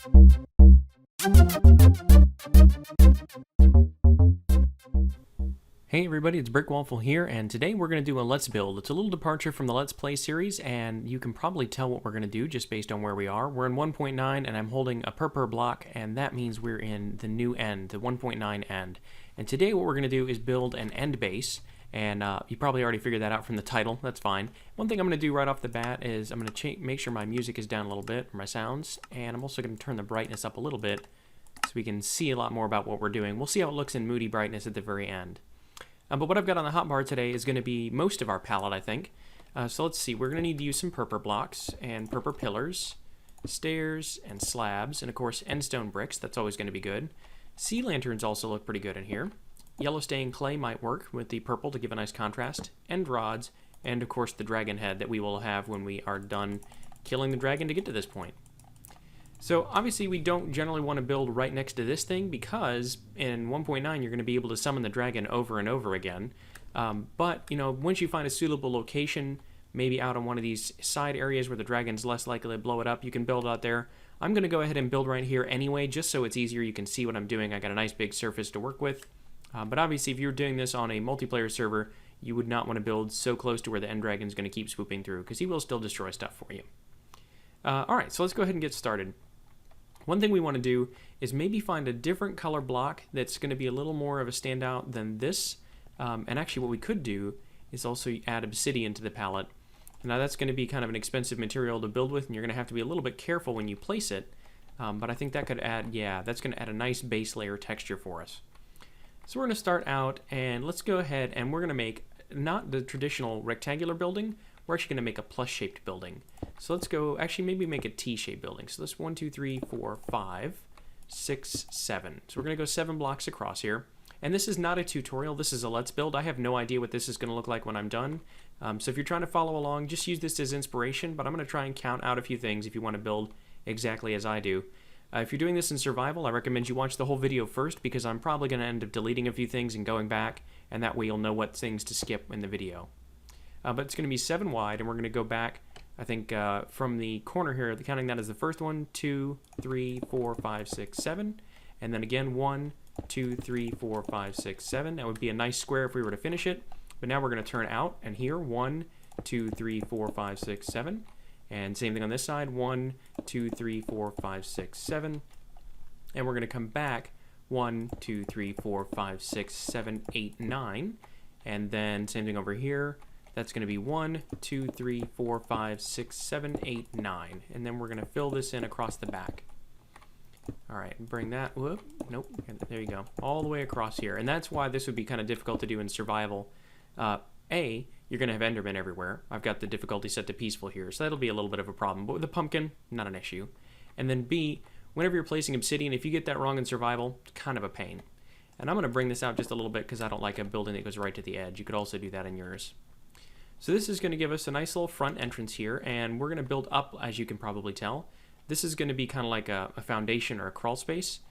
Hey everybody, it's Brickwaffle here, and today we're going to do a Let's Build. It's a little departure from the Let's Play series, and you can probably tell what we're going to do just based on where we are. We're in 1.9, and I'm holding a per block, and that means we're in the new end, the 1.9 end. And today what we're going to do is build an end base, and you probably already figured that out from the title. That's fine. One thing I'm going to do right off the bat is I'm going to make sure my music is down a little bit, or my sounds, and I'm also going to turn the brightness up a little bit so we can see a lot more about what we're doing. We'll see how it looks in moody brightness at the very end. But what I've got on the hotbar today is going to be most of our palette, I think. So let's see, we're going to need to use some purple blocks and purple pillars, stairs and slabs, and of course endstone bricks. That's always going to be good. Sea lanterns also look pretty good in here. Yellow stained clay might work with the purple to give a nice contrast. End rods, and of course the dragon head that we will have when we are done killing the dragon to get to this point. So obviously we don't generally want to build right next to this thing because in 1.9 you're going to be able to summon the dragon over and over again. But, you know, once you find a suitable location, maybe out on one of these side areas where the dragon's less likely to blow it up, you can build out there. I'm going to go ahead and build right here anyway, just so it's easier. You can see what I'm doing. I got a nice big surface to work with. But obviously if you're doing this on a multiplayer server, you would not want to build so close to where the end dragon's going to keep swooping through, because he will still destroy stuff for you. Alright, so let's go ahead and get started. One thing we want to do is maybe find a different color block that's going to be a little more of a standout than this. And actually what we could do is also add obsidian to the palette. Now that's going to be kind of an expensive material to build with, and you're going to have to be a little bit careful when you place it. But I think that could add, that's going to add a nice base layer texture for us. So we're going to start out, and let's go ahead and we're going to make not the traditional rectangular building. We're actually going to make a plus-shaped building. So let's go, actually maybe make a T-shaped building. So this 1, 2, 3, 4, 5, 6, 7. So we're going to go 7 blocks across here. And this is not a tutorial, this is a Let's Build. I have no idea what this is going to look like when I'm done. So if you're trying to follow along, just use this as inspiration, but I'm going to try and count out a few things if you want to build exactly as I do. If you're doing this in survival, I recommend you watch the whole video first, because I'm probably going to end up deleting a few things and going back, and that way you'll know what things to skip in the video. But it's going to be 7 wide, and we're going to go back, I think, from the corner here, counting that as the first 1, 2, 3, 4, 5, 6, 7. And then again, 1, 2, 3, 4, 5, 6, 7. That would be a nice square if we were to finish it. But now we're going to turn out, and here, 1, 2, 3, 4, 5, 6, 7. And same thing on this side, 1, 2, 3, 4, 5, 6, 7. And we're going to come back, 1, 2, 3, 4, 5, 6, 7, 8, 9. And then same thing over here. That's going to be 1, 2, 3, 4, 5, 6, 7, 8, 9. And then we're going to fill this in across the back. Alright, bring that, whoop, nope, there you go, all the way across here. And that's why this would be kind of difficult to do in survival. A, you're going to have Endermen everywhere. I've got the difficulty set to peaceful here, so that'll be a little bit of a problem. But with the pumpkin, not an issue. And then B, whenever you're placing obsidian, if you get that wrong in survival, it's kind of a pain. And I'm going to bring this out just a little bit because I don't like a building that goes right to the edge. You could also do that in yours. So this is going to give us a nice little front entrance here, and we're going to build up, as you can probably tell. This is going to be kind of like a foundation or a crawl space,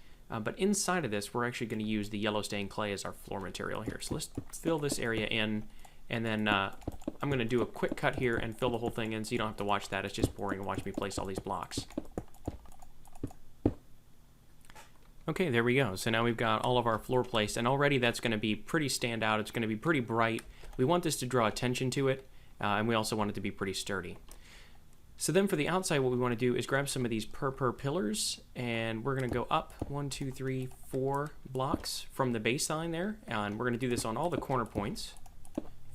but inside of this we're actually going to use the yellow stained clay as our floor material here. So let's fill this area in, and then I'm going to do a quick cut here and fill the whole thing in so you don't have to watch that. It's just boring to watch me place all these blocks. Okay, there we go. So now we've got all of our floor placed, and already that's going to be pretty standout. It's going to be pretty bright. We want this to draw attention to it, and we also want it to be pretty sturdy. So then for the outside, what we want to do is grab some of these purple pillars, and we're going to go up 1, 2, 3, 4 blocks from the baseline there, and we're going to do this on all the corner points.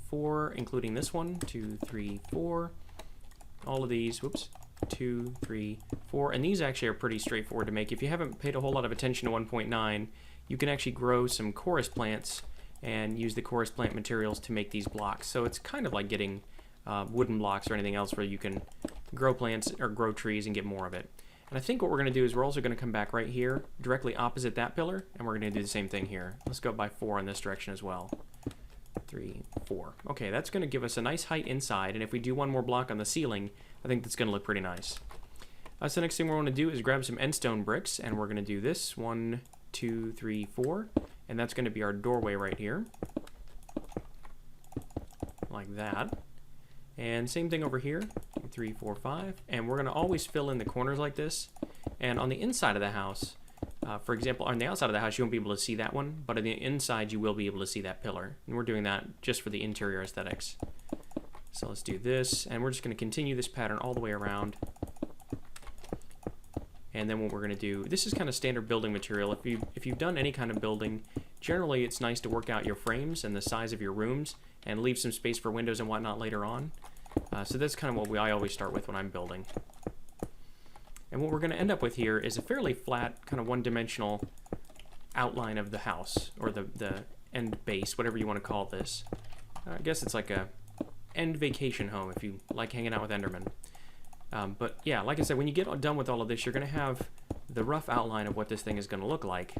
4, including this one, 2, 3, 4, all of these, whoops, 2, 3, 4, and these actually are pretty straightforward to make. If you haven't paid a whole lot of attention to 1.9, you can actually grow some chorus plants and use the chorus plant materials to make these blocks. So it's kind of like getting wooden blocks or anything else where you can grow plants or grow trees and get more of it. And I think what we're going to do is we're also going to come back right here, directly opposite that pillar, and we're going to do the same thing here. Let's go by 4 in this direction as well. 3, 4. Okay, that's going to give us a nice height inside, and if we do one more block on the ceiling, I think that's going to look pretty nice. So the next thing we're going to do is grab some endstone bricks, and we're going to do this. 1, 2, 3, 4. And that's going to be our doorway right here. Like that. And same thing over here, 3, 4, 5. And we're gonna always fill in the corners like this. And on the inside of the house, for example, on the outside of the house, you won't be able to see that one, but on the inside, you will be able to see that pillar. And we're doing that just for the interior aesthetics. So let's do this, and we're just gonna continue this pattern all the way around. And then what we're gonna do, this is kind of standard building material. If you've done any kind of building, generally it's nice to work out your frames and the size of your rooms and leave some space for windows and whatnot later on. So that's kind of what I always start with when I'm building. And what we're going to end up with here is a fairly flat, kind of one-dimensional outline of the house, or the end base, whatever you want to call this. I guess it's like a end vacation home if you like hanging out with Enderman. But yeah, like I said, when you get done with all of this, you're going to have the rough outline of what this thing is going to look like.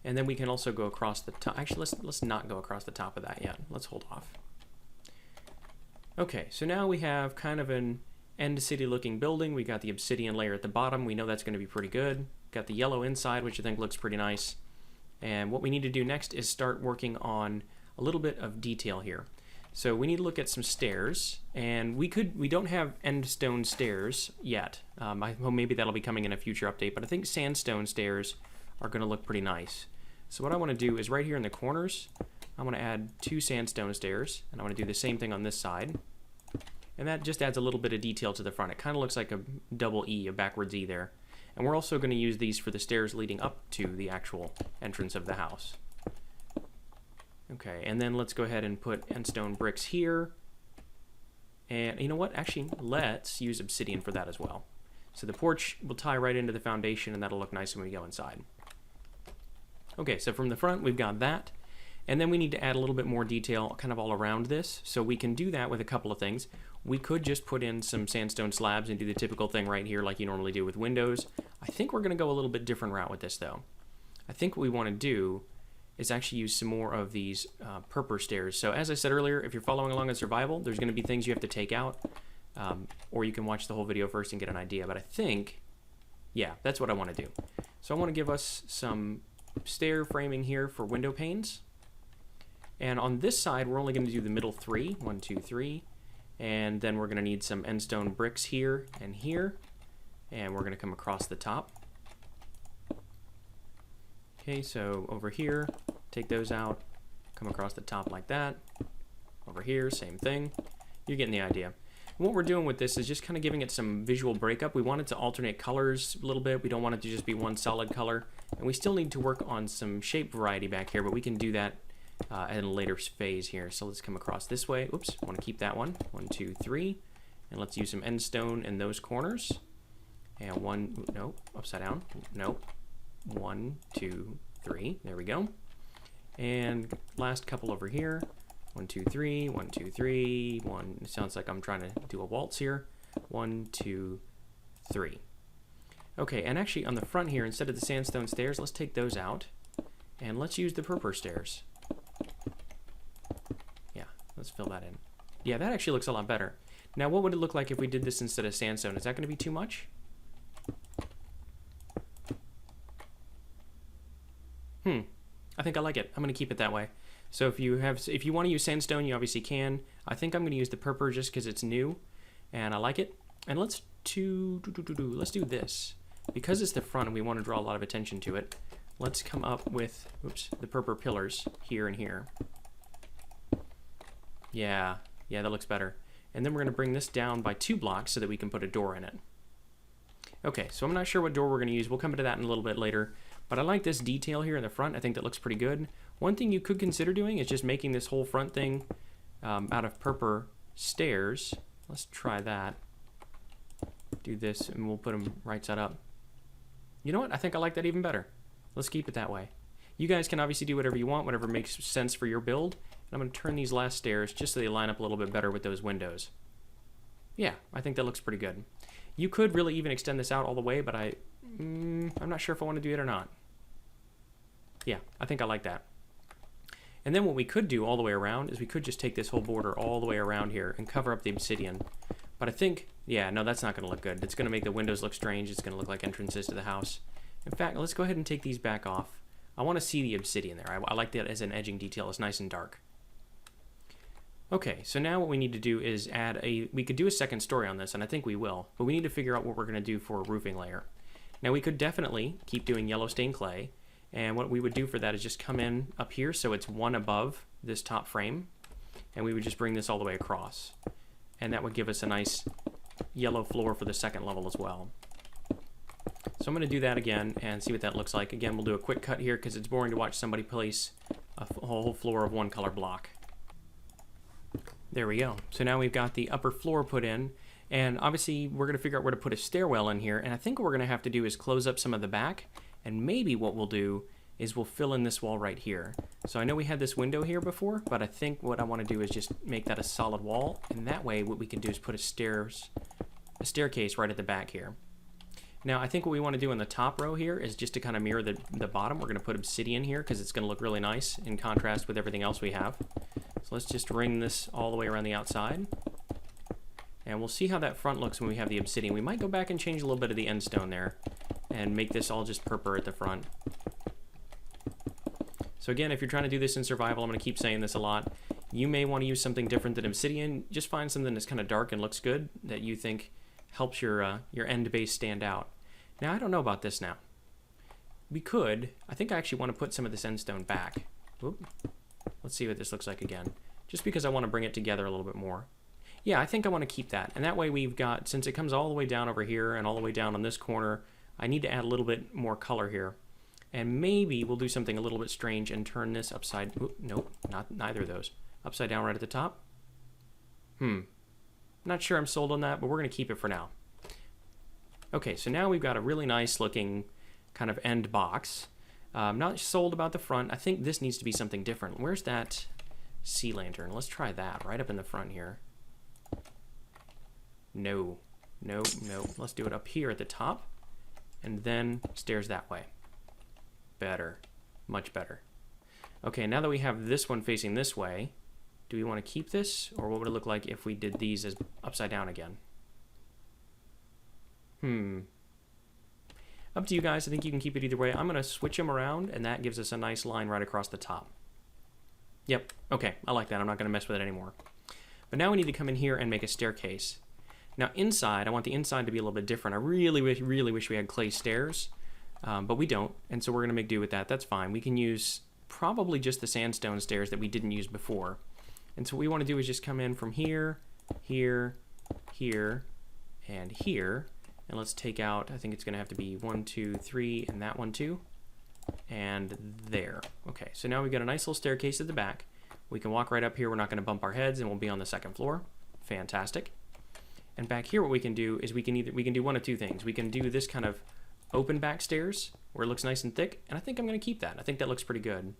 And then we can also go across the top. Actually, let's not go across the top of that yet. Let's hold off. Okay, so now we have kind of an end city looking building. We got the obsidian layer at the bottom. We know that's going to be pretty good. Got the yellow inside, which I think looks pretty nice. And what we need to do next is start working on a little bit of detail here. So we need to look at some stairs, and we don't have end stone stairs yet. Well, maybe that'll be coming in a future update, but I think sandstone stairs are going to look pretty nice. So what I want to do is right here in the corners, I want to add 2 sandstone stairs, and I want to do the same thing on this side. And that just adds a little bit of detail to the front. It kind of looks like a double E, a backwards E there. And we're also going to use these for the stairs leading up to the actual entrance of the house. Okay, and then let's go ahead and put end stone bricks here. And you know what? Actually, let's use obsidian for that as well. So the porch will tie right into the foundation, and that'll look nice when we go inside. Okay, so from the front, we've got that. And then we need to add a little bit more detail kind of all around this. So we can do that with a couple of things. We could just put in some sandstone slabs and do the typical thing right here like you normally do with windows. I think we're going to go a little bit different route with this though. I think what we want to do is actually use some more of these purpur stairs. So as I said earlier, if you're following along in survival, there's going to be things you have to take out. Or you can watch the whole video first and get an idea. But I think, yeah, that's what I want to do. So I want to give us some stair framing here for window panes. And on this side, we're only going to do the middle 3, 1, 2, 3, and then we're going to need some end stone bricks here and here, and we're going to come across the top. Okay, so over here, take those out, come across the top like that. Over here, same thing. You're getting the idea. What we're doing with this is just kind of giving it some visual breakup. We want it to alternate colors a little bit. We don't want it to just be one solid color, and we still need to work on some shape variety back here, but we can do that in a later phase here. So let's come across this way. Oops, I want to keep that one. 1, 2, 3. And let's use some end stone in those corners. And no, upside down. No. 1, 2, 3. There we go. And last couple over here. 1, 2, 3. 1, 2, 3. 1. It sounds like I'm trying to do a waltz here. 1, 2, 3. Okay, and actually on the front here, instead of the sandstone stairs, let's take those out. And let's use the purpur stairs. Let's fill that in. Yeah, that actually looks a lot better. Now, what would it look like if we did this instead of sandstone? Is that going to be too much? I think I like it. I'm going to keep it that way. So if you want to use sandstone, you obviously can. I think I'm going to use the purpur just because it's new, and I like it. And let's do this. Because it's the front and we want to draw a lot of attention to it, let's come up with, the purpur pillars here and here. Yeah, that looks better. And then we're going to bring this down by 2 blocks so that we can put a door in it. Okay, so I'm not sure what door we're going to use. We'll come to that in a little bit later. But I like this detail here in the front. I think that looks pretty good. One thing you could consider doing is just making this whole front thing out of purpur stairs. Let's try that. Do this, and we'll put them right side up. You know what? I think I like that even better. Let's keep it that way. You guys can obviously do whatever you want, whatever makes sense for your build. I'm going to turn these last stairs just so they line up a little bit better with those windows. Yeah, I think that looks pretty good. You could really even extend this out all the way, but I'm not sure if I want to do it or not. Yeah, I think I like that. And then what we could do all the way around is we could just take this whole border all the way around here and cover up the obsidian. But I think, yeah, no, that's not going to look good. It's going to make the windows look strange. It's going to look like entrances to the house. In fact, let's go ahead and take these back off. I want to see the obsidian there. I like that as an edging detail. It's nice and dark. Okay, so now what we need to do is we could do a second story on this, and I think we will, but we need to figure out what we're going to do for a roofing layer. Now we could definitely keep doing yellow stained clay, and what we would do for that is just come in up here so it's one above this top frame, and we would just bring this all the way across. And that would give us a nice yellow floor for the second level as well. So I'm going to do that again and see what that looks like. Again, we'll do a quick cut here because it's boring to watch somebody place a whole floor of one color block. There we go. So now we've got the upper floor put in, and obviously we're going to figure out where to put a stairwell in here, and I think what we're going to have to do is close up some of the back, and maybe what we'll do is we'll fill in this wall right here. So I know we had this window here before, but I think what I want to do is just make that a solid wall, and that way what we can do is put a staircase right at the back here. Now I think what we want to do in the top row here is just to kind of mirror the bottom. We're going to put obsidian here because it's going to look really nice in contrast with everything else we have. So let's just ring this all the way around the outside. And we'll see how that front looks when we have the obsidian. We might go back and change a little bit of the end stone there and make this all just purple at the front. So again, if you're trying to do this in survival, I'm going to keep saying this a lot. You may want to use something different than obsidian. Just find something that's kind of dark and looks good that you think helps your end base stand out. Now, I don't know about this now. We could, I think I actually want to put some of this end stone back. Oop. Let's see what this looks like again. Just because I want to bring it together a little bit more. Yeah, I think I want to keep that. And that way we've got, since it comes all the way down over here and all the way down on this corner, I need to add a little bit more color here. And maybe we'll do something a little bit strange and turn this upside, nope, neither of those. Upside down right at the top. Not sure I'm sold on that, but we're going to keep it for now. Okay, so now we've got a really nice looking kind of end box. Not sold about the front. I think this needs to be something different. Where's that sea lantern? Let's try that right up in the front here. No. Let's do it up here at the top and then stairs that way. Better. Much better. Okay, now that we have this one facing this way, do we want to keep this, or what would it look like if we did these as upside down again? Up to you guys. I think you can keep it either way. I'm going to switch them around, and that gives us a nice line right across the top. Yep. Okay, I like that. I'm not going to mess with it anymore. But now we need to come in here and make a staircase. Now inside, I want the inside to be a little bit different. I really wish we had clay stairs, but we don't, and so we're going to make do with that. That's fine. We can use probably just the sandstone stairs that we didn't use before. And so what we want to do is just come in from here, here, here, and here. And let's take out, I think it's going to have to be 1, 2, 3, and that one too. And there. Okay, so now we've got a nice little staircase at the back. We can walk right up here. We're not going to bump our heads, and we'll be on the second floor. Fantastic. And back here what we can do is we can do one of two things. We can do this kind of open back stairs where it looks nice and thick, and I think I'm going to keep that. I think that looks pretty good.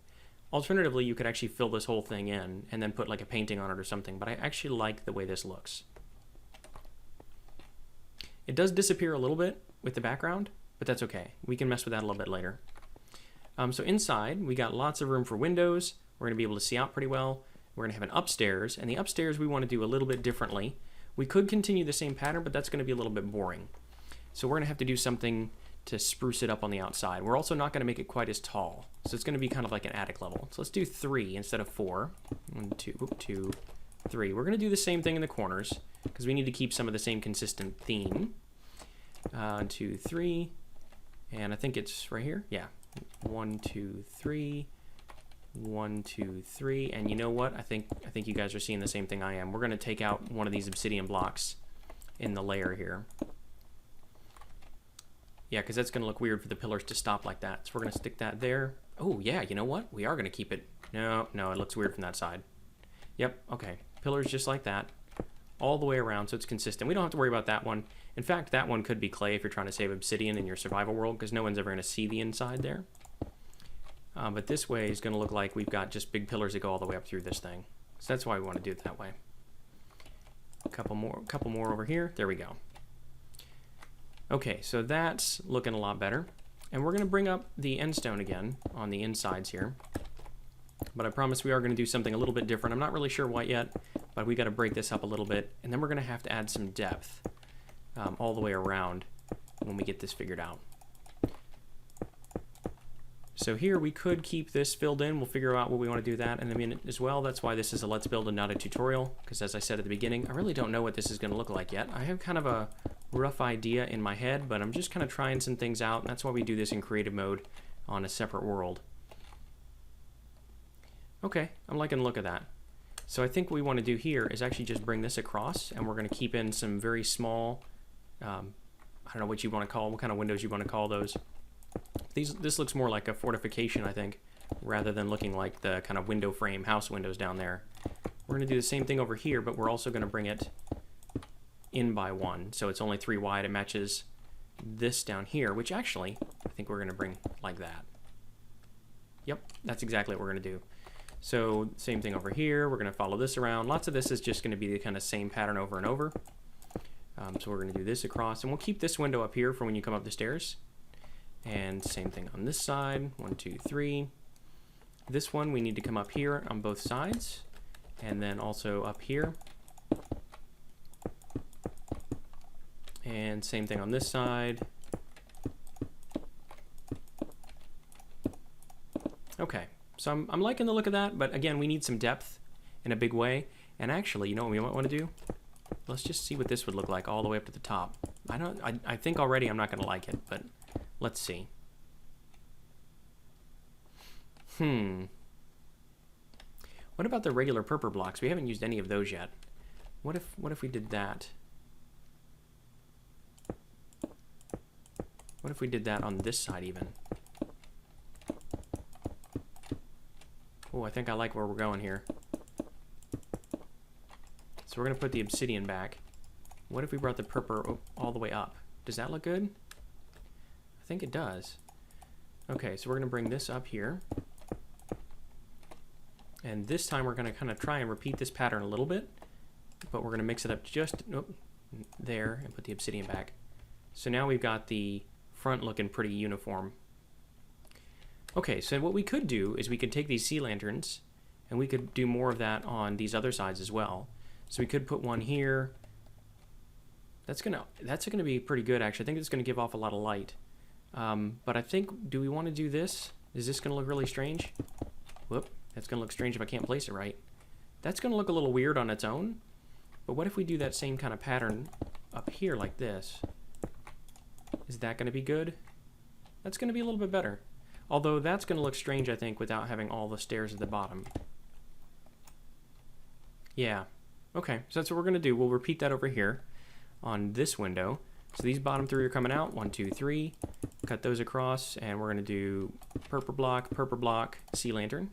Alternatively, you could actually fill this whole thing in and then put like a painting on it or something, but I actually like the way this looks. It does disappear a little bit with the background, but that's okay. We can mess with that a little bit later. So inside, we got lots of room for windows. We're going to be able to see out pretty well. We're going to have an upstairs, and the upstairs we want to do a little bit differently. We could continue the same pattern, but that's going to be a little bit boring. So we're going to have to do something to spruce it up on the outside. We're also not going to make it quite as tall. So it's going to be kind of like an attic level. So let's do 3 instead of 4. 1, 2, 3. We're going to do the same thing in the corners because we need to keep some of the same consistent theme. 2, 3. And I think it's right here. Yeah. 1, 2, 3. 1, 2, 3. And you know what? I think you guys are seeing the same thing I am. We're going to take out one of these obsidian blocks in the layer here. Yeah, because that's going to look weird for the pillars to stop like that. So we're going to stick that there. Oh, yeah, you know what? We are going to keep it. No, it looks weird from that side. Yep, okay. Pillars just like that. All the way around so it's consistent. We don't have to worry about that one. In fact, that one could be clay if you're trying to save obsidian in your survival world because no one's ever going to see the inside there. But this way is going to look like we've got just big pillars that go all the way up through this thing. So that's why we want to do it that way. A couple more over here. There we go. Okay, so that's looking a lot better. And we're going to bring up the end stone again on the insides here. But I promise we are going to do something a little bit different. I'm not really sure what yet, but we got to break this up a little bit. And then we're going to have to add some depth all the way around when we get this figured out. So here we could keep this filled in. We'll figure out what we want to do that in a minute as well. That's why this is a let's build and not a tutorial, because as I said at the beginning, I really don't know what this is going to look like yet. I have kind of a rough idea in my head, but I'm just kind of trying some things out, and that's why we do this in creative mode on a separate world. Okay, I'm liking the look of that. So I think what we want to do here is actually just bring this across, and we're going to keep in some very small, I don't know what you want to call, what kind of windows you want to call those. This looks more like a fortification, I think, rather than looking like the kind of window frame house windows down there. We're going to do the same thing over here, but we're also going to bring it in by 1. So it's only 3 wide. It matches this down here, which actually I think we're going to bring like that. Yep, that's exactly what we're going to do. So same thing over here. We're going to follow this around. Lots of this is just going to be the kind of same pattern over and over. So we're going to do this across, and we'll keep this window up here for when you come up the stairs. And same thing on this side, 1, 2, 3. This one we need to come up here on both sides, and then also up here. And same thing on this side. Okay, so I'm liking the look of that, but again, we need some depth in a big way. And actually, you know what we might want to do? Let's just see what this would look like all the way up to the top. I think already I'm not going to like it, but let's see. What about the regular purple blocks? We haven't used any of those yet. What if we did that? What if we did that on this side even? Oh, I think I like where we're going here. So we're going to put the obsidian back. What if we brought the purple all the way up? Does that look good? I think it does. Okay, so we're going to bring this up here. And this time we're going to kind of try and repeat this pattern a little bit. But we're going to mix it up just there and put the obsidian back. So now we've got the front looking pretty uniform. Okay, so what we could do is we could take these sea lanterns and we could do more of that on these other sides as well. So we could put one here. That's gonna be pretty good actually. I think it's gonna give off a lot of light. But I think, do we want to do this? Is this gonna look really strange? Whoop, that's gonna look strange if I can't place it right. That's gonna look a little weird on its own. But what if we do that same kind of pattern up here like this? Is that gonna be good? That's gonna be a little bit better. Although that's gonna look strange, I think, without having all the stairs at the bottom. Yeah. Okay, so that's what we're going to do. We'll repeat that over here on this window. So these bottom 3 are coming out. 1, 2, 3. Cut those across, and we're going to do purple block, sea lantern.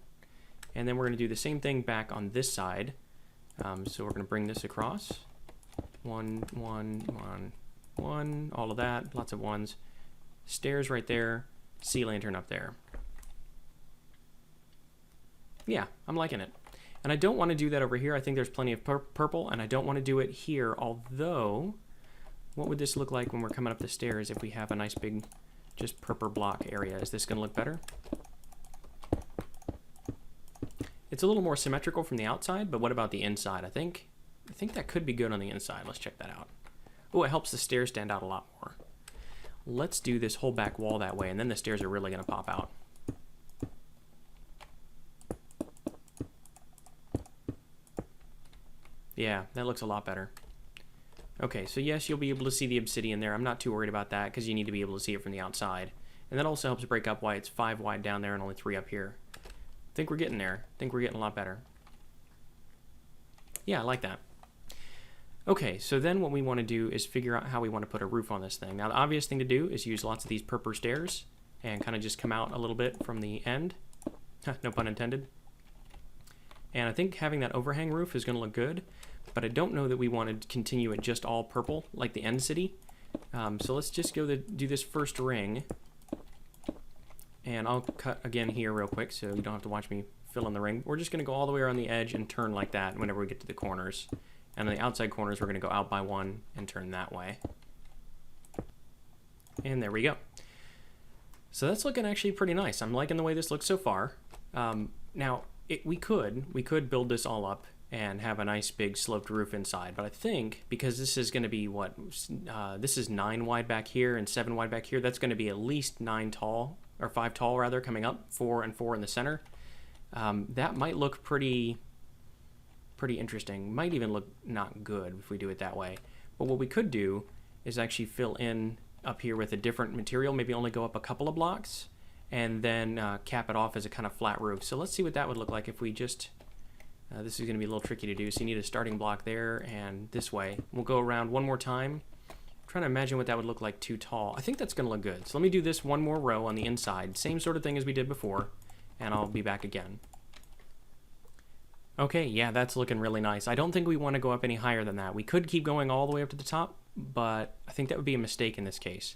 And then we're going to do the same thing back on this side. So we're going to bring this across. 1, 1, 1, 1. All of that. Lots of ones. Stairs right there. Sea lantern up there. Yeah, I'm liking it. And I don't want to do that over here. I think there's plenty of purple, and I don't want to do it here, although, what would this look like when we're coming up the stairs if we have a nice big, just purple block area? Is this going to look better? It's a little more symmetrical from the outside, but what about the inside? I think that could be good on the inside. Let's check that out. Oh, it helps the stairs stand out a lot more. Let's do this whole back wall that way, and then the stairs are really going to pop out. Yeah, that looks a lot better. Okay, so yes, you'll be able to see the obsidian there. I'm not too worried about that because you need to be able to see it from the outside. And that also helps break up why it's 5 wide down there and only 3 up here. I think we're getting there. I think we're getting a lot better. Yeah, I like that. Okay, so then what we want to do is figure out how we want to put a roof on this thing. Now, the obvious thing to do is use lots of these purple stairs and kind of just come out a little bit from the end. No pun intended. And I think having that overhang roof is going to look good, but I don't know that we want to continue it just all purple like the end city. So let's just go do this first ring. And I'll cut again here real quick so you don't have to watch me fill in the ring. We're just going to go all the way around the edge and turn like that whenever we get to the corners. And on the outside corners, we're going to go out by 1 and turn that way. And there we go. So that's looking actually pretty nice. I'm liking the way this looks so far. Now, we could build this all up and have a nice big sloped roof inside, but I think because this is going to be what this is 9 wide back here and 7 wide back here, that's going to be at least 9 tall or 5 tall rather, coming up, 4 and 4 in the center. That might look pretty interesting. Might even look not good if we do it that way. But what we could do is actually fill in up here with a different material, maybe only go up a couple of blocks, and then cap it off as a kind of flat roof. So let's see what that would look like if we just, this is going to be a little tricky to do, so you need a starting block there and this way. We'll go around one more time. I'm trying to imagine what that would look like too tall. I think that's going to look good. So let me do this one more row on the inside. Same sort of thing as we did before, and I'll be back again. Okay, yeah, that's looking really nice. I don't think we want to go up any higher than that. We could keep going all the way up to the top, but I think that would be a mistake in this case.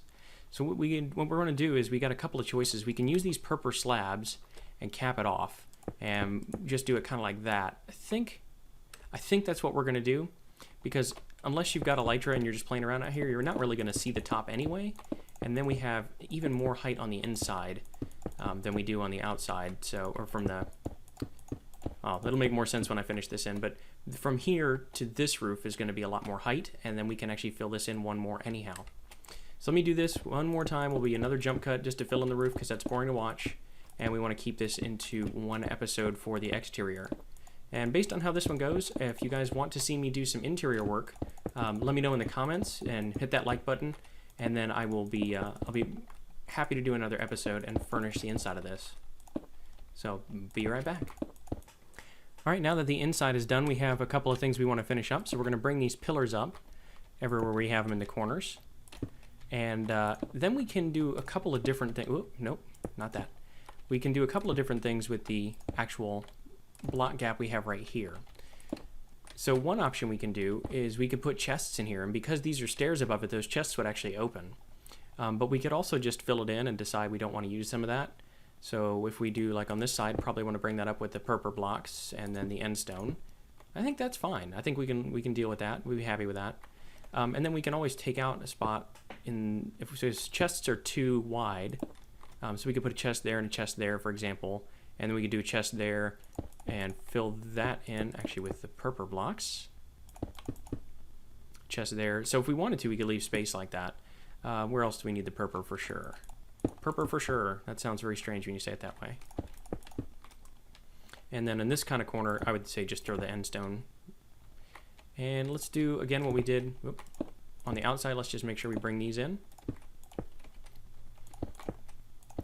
So what we're going to do is we got a couple of choices. We can use these purple slabs and cap it off and just do it kind of like that. I think that's what we're going to do, because unless you've got Elytra and you're just playing around out here, you're not really going to see the top anyway. And then we have even more height on the inside than we do on the outside. So, or from the... Oh, that'll make more sense when I finish this in, but from here to this roof is going to be a lot more height, and then we can actually fill this in one more anyhow. So let me do this one more time. Will be another jump cut just to fill in the roof because that's boring to watch, and we want to keep this into one episode for the exterior. And based on how this one goes, if you guys want to see me do some interior work, let me know in the comments and hit that like button, and then I'll be happy to do another episode and furnish the inside of this. So be right back. All right, now that the inside is done, we have a couple of things we want to finish up. So we're going to bring these pillars up everywhere we have them in the corners. And then we can do a couple of different things. Oop, nope, not that. We can do a couple of different things with the actual block gap we have right here. So one option we can do is we could put chests in here. And because these are stairs above it, those chests would actually open. But we could also just fill it in and decide we don't want to use some of that. So if we do like on this side, probably want to bring that up with the purple blocks and then the end stone. I think that's fine. I think we can deal with that. We'd be happy with that. And then we can always take out a spot in, if chests are too wide. So we could put a chest there and a chest there, for example. And then we could do a chest there and fill that in actually with the purple blocks. Chest there. So if we wanted to, we could leave space like that. Where else do we need the purple for sure? Purple for sure. That sounds very strange when you say it that way. And then in this kind of corner, I would say just throw the end stone. And let's do, again, what we did on the outside. Let's just make sure we bring these in.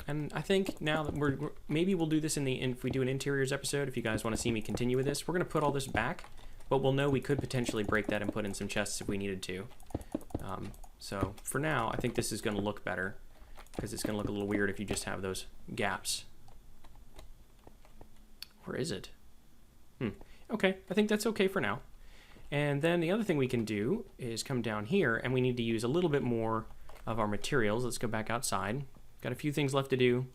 And I think now that maybe we'll do this if we do an interiors episode, if you guys want to see me continue with this, we're going to put all this back, but we'll know we could potentially break that and put in some chests if we needed to. So for now, I think this is going to look better, because it's going to look a little weird if you just have those gaps. Where is it? Okay, I think that's okay for now. And then the other thing we can do is come down here, and we need to use a little bit more of our materials. Let's go back outside. Got a few things left to do.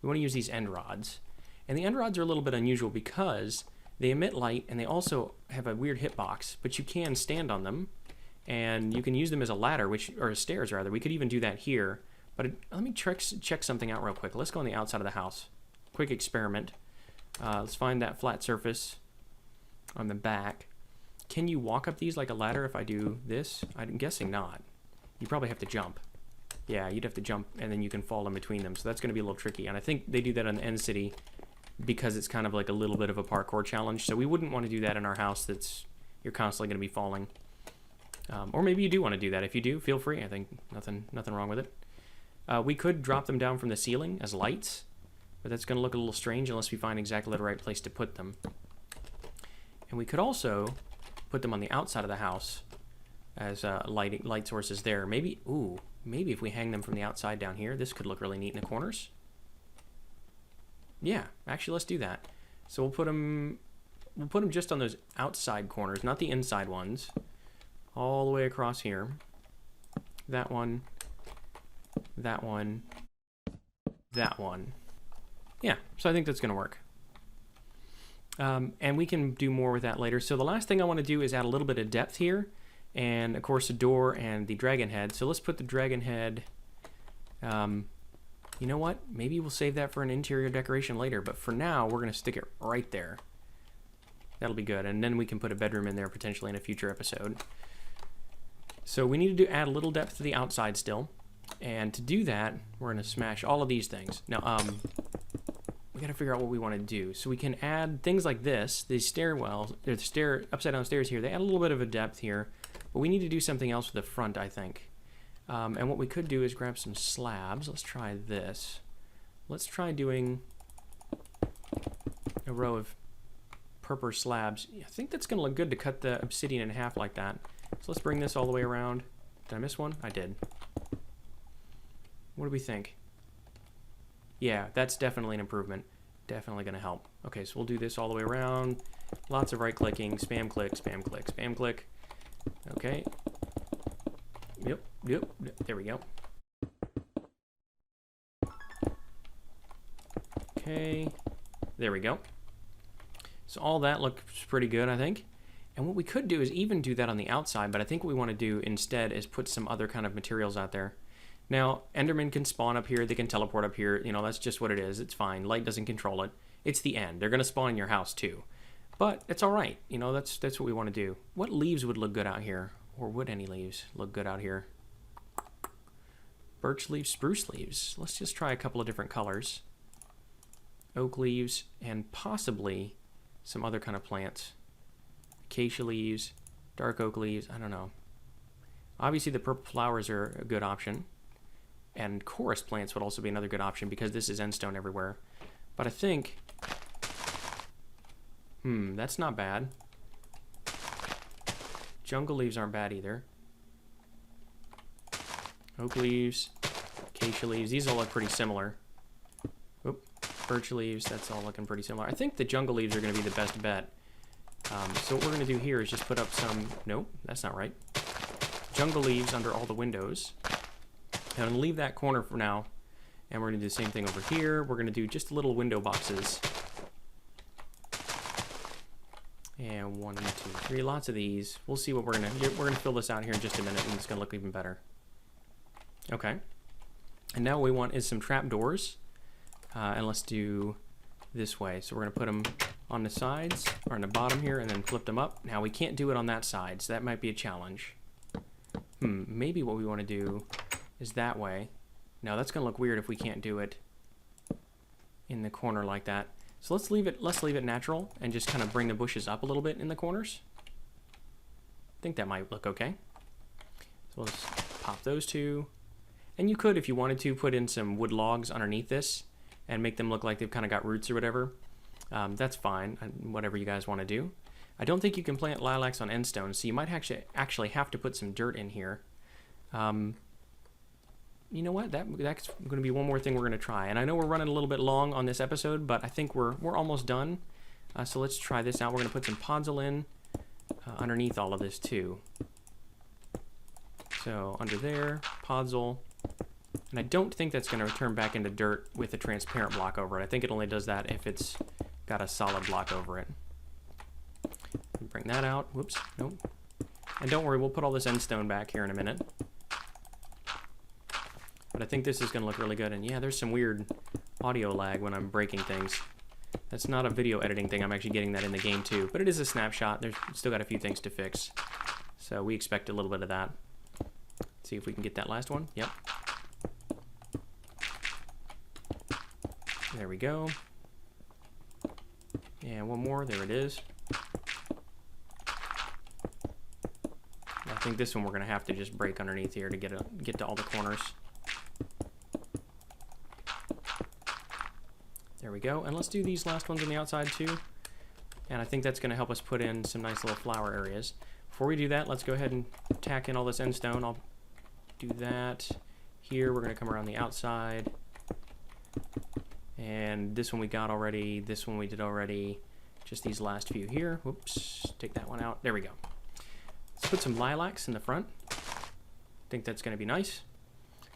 We want to use these end rods. And the end rods are a little bit unusual because they emit light, and they also have a weird hitbox, but you can stand on them, and you can use them as a ladder, or as stairs rather. We could even do that here. But let me check something out real quick. Let's go on the outside of the house. Quick experiment. Let's find that flat surface on the back. Can you walk up these like a ladder if I do this? I'm guessing not. You probably have to jump. Yeah, you'd have to jump and then you can fall in between them. So that's going to be a little tricky. And I think they do that on the End City because it's kind of like a little bit of a parkour challenge. So we wouldn't want to do that in our house you're constantly going to be falling. Or maybe you do want to do that. If you do, feel free. I think nothing wrong with it. We could drop them down from the ceiling as lights, but that's going to look a little strange unless we find exactly the right place to put them. And we could also put them on the outside of the house as light sources there. Maybe if we hang them from the outside down here, this could look really neat in the corners. Yeah, actually, let's do that. So we'll put them just on those outside corners, not the inside ones, all the way across here. That one. That one, that one. Yeah, so I think that's going to work. And we can do more with that later. So the last thing I want to do is add a little bit of depth here. And, of course, the door and the dragon head. So let's put the dragon head... you know what? Maybe we'll save that for an interior decoration later. But for now, we're going to stick it right there. That'll be good. And then we can put a bedroom in there potentially in a future episode. So we need to add a little depth to the outside still. And to do that, we're going to smash all of these things. Now, we got to figure out what we want to do. So we can add things like this, these stairwells, the upside down stairs here. They add a little bit of a depth here, but we need to do something else with the front, I think. And what we could do is grab some slabs. Let's try this. Let's try doing a row of purple slabs. I think that's going to look good to cut the obsidian in half like that. So let's bring this all the way around. Did I miss one? I did. What do we think? Yeah, that's definitely an improvement. Definitely going to help. Okay, so we'll do this all the way around. Lots of right clicking. Spam click, spam click, spam click. Okay. Yep. There we go. Okay. There we go. So all that looks pretty good, I think. And what we could do is even do that on the outside, but I think what we want to do instead is put some other kind of materials out there. Now, Endermen can spawn up here, they can teleport up here, you know, that's just what it is, it's fine, light doesn't control it. It's the end, they're going to spawn in your house too. But it's alright, you know, that's what we want to do. What leaves would look good out here? Or would any leaves look good out here? Birch leaves, spruce leaves. Let's just try a couple of different colors. Oak leaves, and possibly some other kind of plants. Acacia leaves, dark oak leaves, I don't know. Obviously the purple flowers are a good option. And chorus plants would also be another good option because this is endstone everywhere. But I think... that's not bad. Jungle leaves aren't bad either. Oak leaves, acacia leaves, these all look pretty similar. Oop, birch leaves, that's all looking pretty similar. I think the jungle leaves are going to be the best bet. So what we're going to do here is just put up some... Nope, that's not right. Jungle leaves under all the windows. And I'm going to leave that corner for now. And we're going to do the same thing over here. We're going to do just little window boxes. And 1, 2, 3, lots of these. We'll see what we're going to fill this out here in just a minute, and it's going to look even better. Okay. And now what we want is some trapdoors. And let's do this way. So we're going to put them on the sides, or on the bottom here, and then flip them up. Now we can't do it on that side, so that might be a challenge. Maybe what we want to do is that way. Now that's going to look weird if we can't do it in the corner like that. So let's leave it natural and just kind of bring the bushes up a little bit in the corners. I think that might look okay. So let's pop those two. And you could, if you wanted to, put in some wood logs underneath this and make them look like they've kind of got roots or whatever. That's fine, whatever you guys want to do. I don't think you can plant lilacs on endstone, so you might actually have to put some dirt in here. You know what? That's going to be one more thing we're going to try. And I know we're running a little bit long on this episode, but I think we're almost done. So let's try this out. We're going to put some podzol in underneath all of this too. So under there, podzol. And I don't think that's going to turn back into dirt with a transparent block over it. I think it only does that if it's got a solid block over it. Bring that out. Whoops. Nope. And don't worry, we'll put all this endstone back here in a minute. But I think this is going to look really good. And yeah, there's some weird audio lag when I'm breaking things. That's not a video editing thing. I'm actually getting that in the game too. But it is a snapshot. There's still got a few things to fix. So we expect a little bit of that. Let's see if we can get that last one. Yep. There we go. And one more. There it is. I think this one we're going to have to just break underneath here to get to all the corners. There we go. And let's do these last ones on the outside too. And I think that's going to help us put in some nice little flower areas. Before we do that, let's go ahead and tack in all this endstone. I'll do that. Here we're going to come around the outside. And this one we got already. This one we did already. Just these last few here. Whoops. Take that one out. There we go. Let's put some lilacs in the front. I think that's going to be nice.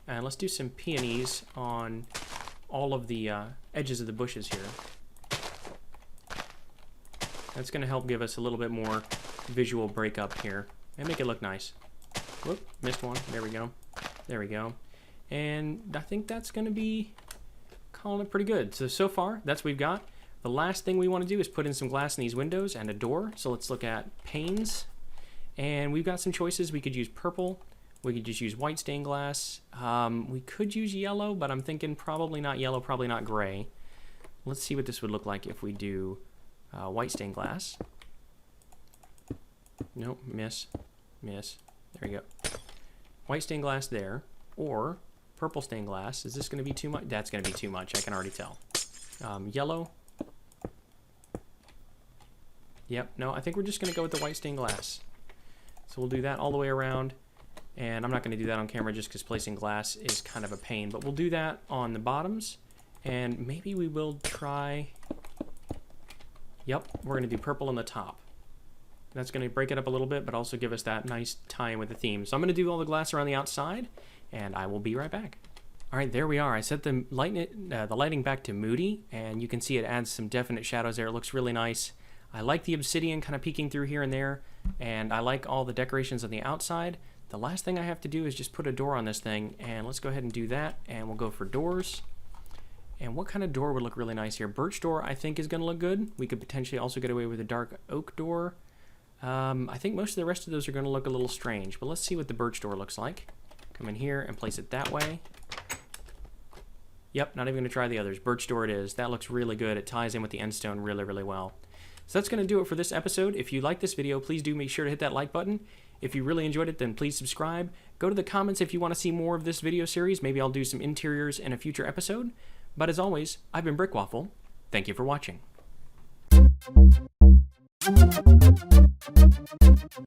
And let's do some peonies on all of the edges of the bushes here. That's going to help give us a little bit more visual breakup here and make it look nice. Whoop, missed one. There we go. There we go. And I think that's going to be calling it pretty good. So far, that's what we've got. The last thing we want to do is put in some glass in these windows and a door. So let's look at panes. And we've got some choices. We could use purple, We could just use white stained glass. We could use yellow, but I'm thinking probably not yellow, probably not gray. Let's see what this would look like if we do white stained glass. Nope, miss. There you go. White stained glass there, or purple stained glass. Is this going to be too much? That's going to be too much, I can already tell. Yellow. Yep, no, I think we're just going to go with the white stained glass. So we'll do that all the way around. And I'm not going to do that on camera just because placing glass is kind of a pain. But we'll do that on the bottoms. And maybe we will try... Yep, we're going to do purple on the top. That's going to break it up a little bit, but also give us that nice tie-in with the theme. So I'm going to do all the glass around the outside, and I will be right back. All right, there we are. I set the lighting back to moody, and you can see it adds some definite shadows there. It looks really nice. I like the obsidian kind of peeking through here and there, and I like all the decorations on the outside. The last thing I have to do is just put a door on this thing, and let's go ahead and do that, and we'll go for doors. And what kind of door would look really nice here? Birch door, I think, is going to look good. We could potentially also get away with a dark oak door. I think most of the rest of those are going to look a little strange, but let's see what the birch door looks like. Come in here and place it that way. Yep, not even going to try the others. Birch door it is. That looks really good. It ties in with the end stone really, really well. So that's going to do it for this episode. If you like this video, please do make sure to hit that like button. If you really enjoyed it, then please subscribe. Go to the comments if you want to see more of this video series. Maybe I'll do some interiors in a future episode. But as always, I've been Brick Waffle. Thank you for watching.